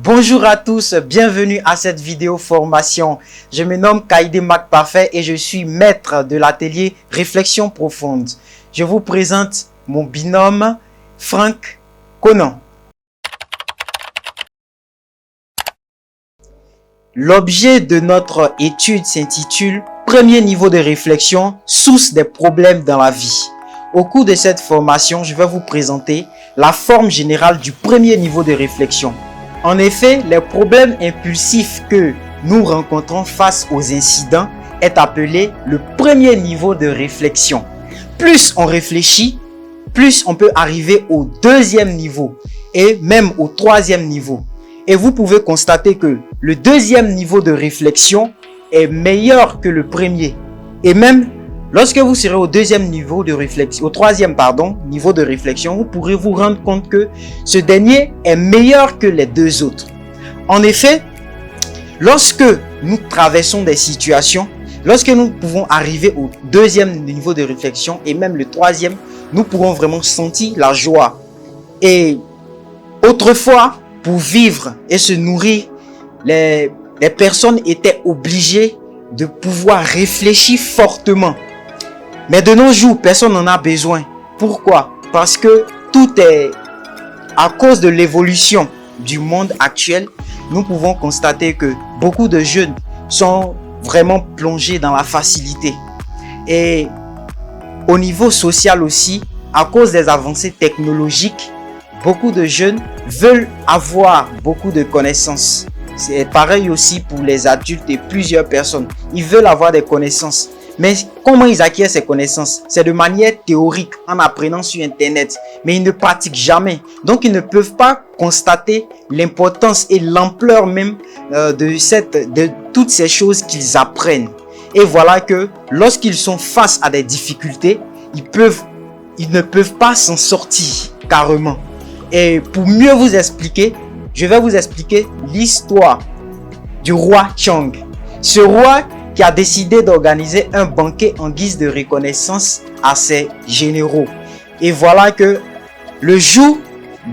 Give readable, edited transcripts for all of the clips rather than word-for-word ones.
Bonjour à tous, bienvenue à cette vidéo formation. Je me nomme Kaïdé Mac Parfait et je suis maître de l'atelier Réflexion Profonde. Je vous présente mon binôme Franck Conan. L'objet de notre étude s'intitule Premier niveau de réflexion, source des problèmes dans la vie. Au cours de cette formation, je vais vous présenter la forme générale du premier niveau de réflexion. En effet, les problèmes impulsifs que nous rencontrons face aux incidents est appelé le premier niveau de réflexion. Plus on réfléchit, plus on peut arriver au deuxième niveau et même au troisième niveau. Et vous pouvez constater que le deuxième niveau de réflexion est meilleur que le premier. Et même lorsque vous serez au deuxième niveau de réflexion, au troisième niveau de réflexion, vous pourrez vous rendre compte que ce dernier est meilleur que les deux autres. En effet, lorsque nous traversons des situations, lorsque nous pouvons arriver au deuxième niveau de réflexion et même le troisième, nous pourrons vraiment sentir la joie. Et autrefois, pour vivre et se nourrir, les personnes étaient obligées de pouvoir réfléchir fortement. Mais de nos jours, personne n'en a besoin. Pourquoi? Parce que tout est à cause de l'évolution du monde actuel. Nous pouvons constater que beaucoup de jeunes sont vraiment plongés dans la facilité. Et au niveau social aussi, à cause des avancées technologiques, beaucoup de jeunes veulent avoir beaucoup de connaissances. C'est pareil aussi pour les adultes et plusieurs personnes. Ils veulent avoir des connaissances. Mais comment ils acquièrent ces connaissances? C'est de manière théorique, en apprenant sur Internet. Mais ils ne pratiquent jamais. Donc, ils ne peuvent pas constater l'importance et l'ampleur même de toutes ces choses qu'ils apprennent. Et voilà que lorsqu'ils sont face à des difficultés, ils ne peuvent pas s'en sortir carrément. Et pour mieux vous expliquer, je vais vous expliquer l'histoire du roi Chang. Ce roi qui a décidé d'organiser un banquet en guise de reconnaissance à ses généraux. Et voilà que le jour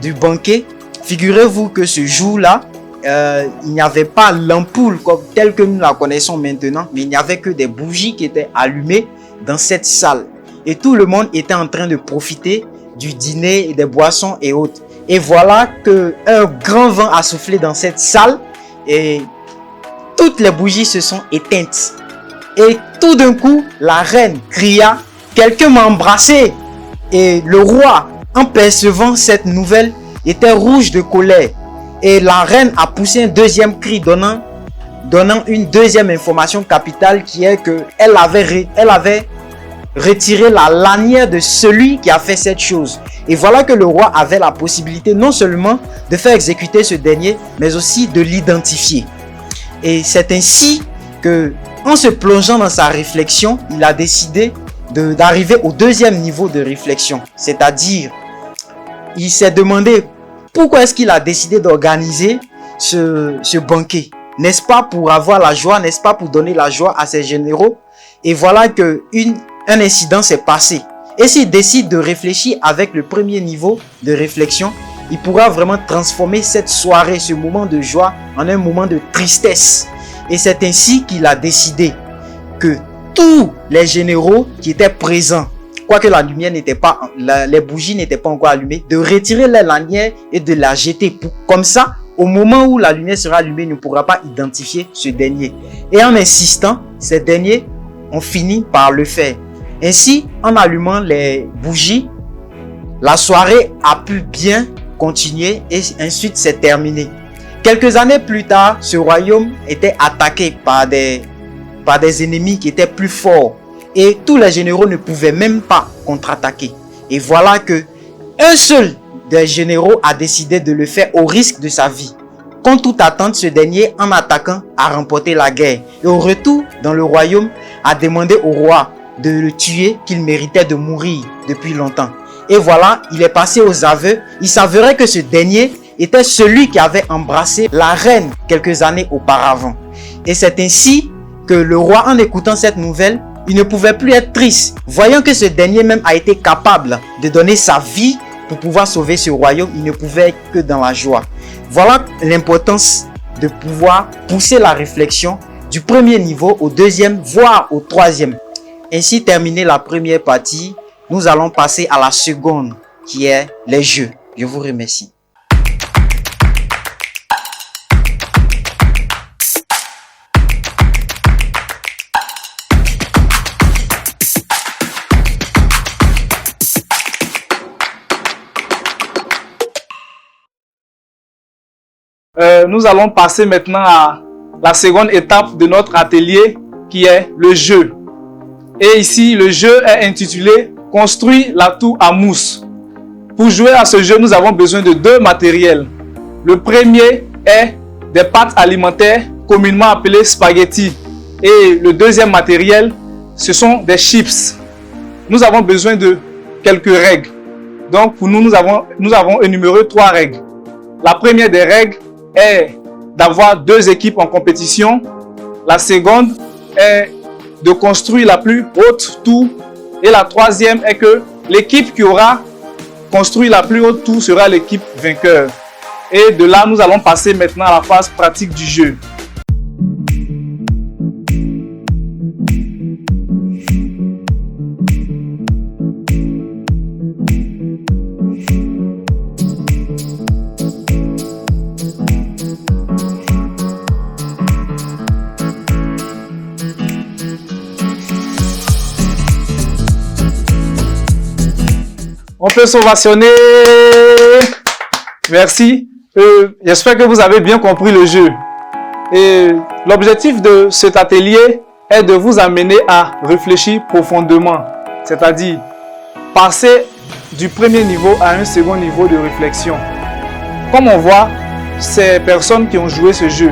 du banquet, figurez-vous que ce jour-là, il n'y avait pas l'ampoule telle que nous la connaissons maintenant, mais il n'y avait que des bougies qui étaient allumées dans cette salle. Et tout le monde était en train de profiter du dîner et des boissons et autres. Et voilà que un grand vent a soufflé dans cette salle et toutes les bougies se sont éteintes. Et tout d'un coup, la reine cria « Quelqu'un m'a embrassé !» Et le roi, en percevant cette nouvelle, était rouge de colère. Et la reine a poussé un deuxième cri donnant une deuxième information capitale qui est qu'elle avait retiré la lanière de celui qui a fait cette chose. Et voilà que le roi avait la possibilité non seulement de faire exécuter ce dernier, mais aussi de l'identifier. Et c'est ainsi que, en se plongeant dans sa réflexion, il a décidé d'arriver au deuxième niveau de réflexion. C'est-à-dire, il s'est demandé pourquoi est-ce qu'il a décidé d'organiser ce banquet. N'est-ce pas pour avoir la joie, n'est-ce pas pour donner la joie à ses généraux? Et voilà qu'un incident s'est passé. Et s'il décide de réfléchir avec le premier niveau de réflexion, il pourra vraiment transformer cette soirée, ce moment de joie, en un moment de tristesse. Et c'est ainsi qu'il a décidé que tous les généraux qui étaient présents, quoique la lumière n'était pas, les bougies n'étaient pas encore allumées, de retirer les lanières et de la jeter. Comme ça, au moment où la lumière sera allumée, il ne pourra pas identifier ce dernier. Et en insistant, ces derniers ont fini par le faire. Ainsi, en allumant les bougies, la soirée a pu bien continuer et ensuite c'est terminé. Quelques années plus tard, ce royaume était attaqué par des ennemis qui étaient plus forts et tous les généraux ne pouvaient même pas contre-attaquer. Et voilà que un seul des généraux a décidé de le faire au risque de sa vie. Contre toute attente, ce dernier, en attaquant, a remporté la guerre. Et au retour dans le royaume, a demandé au roi de le tuer, qu'il méritait de mourir depuis longtemps. Et voilà, il est passé aux aveux. Il s'avérait que ce dernier était celui qui avait embrassé la reine quelques années auparavant. Et c'est ainsi que le roi, en écoutant cette nouvelle, il ne pouvait plus être triste, voyant que ce dernier même a été capable de donner sa vie pour pouvoir sauver ce royaume, il ne pouvait être que dans la joie. Voilà l'importance de pouvoir pousser la réflexion du premier niveau au deuxième, voire au troisième. Ainsi terminée la première partie, nous allons passer à la seconde, qui est les jeux. Je vous remercie. Nous allons passer maintenant à la seconde étape de notre atelier qui est le jeu. Et ici, le jeu est intitulé « Construire la tour à mousse ». Pour jouer à ce jeu, nous avons besoin de deux matériels. Le premier est des pâtes alimentaires communément appelées spaghettis. Et le deuxième matériel, ce sont des chips. Nous avons besoin de quelques règles. Donc pour nous, nous avons énuméré 3 règles. La première des règles est d'avoir 2 équipes en compétition. La seconde est de construire la plus haute tour. Et la troisième est que l'équipe qui aura construit la plus haute tour sera l'équipe vainqueur. Et de là, nous allons passer maintenant à la phase pratique du jeu. On peut s'ovationner. Merci. J'espère que vous avez bien compris le jeu. Et l'objectif de cet atelier est de vous amener à réfléchir profondément. C'est-à-dire passer du premier niveau à un second niveau de réflexion. Comme on voit, ces personnes qui ont joué ce jeu,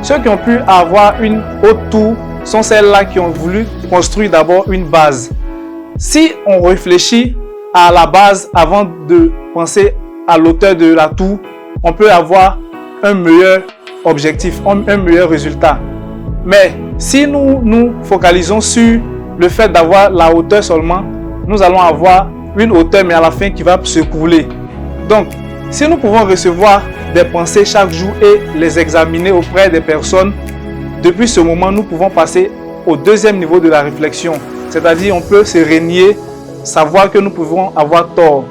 ceux qui ont pu avoir une haute tour sont celles-là qui ont voulu construire d'abord une base. Si on réfléchit à la base avant de penser à l'auteur de la tour, on peut avoir un meilleur objectif, un meilleur résultat. Mais si nous nous focalisons sur le fait d'avoir la hauteur seulement, nous allons avoir une hauteur mais à la fin qui va se couler. Donc, si nous pouvons recevoir des pensées chaque jour et les examiner auprès des personnes, depuis ce moment, nous pouvons passer au deuxième niveau de la réflexion. C'est-à-dire, on peut se renier, savoir que nous pouvons avoir tort.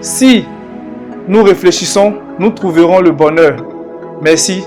Si nous réfléchissons, nous trouverons le bonheur. Merci.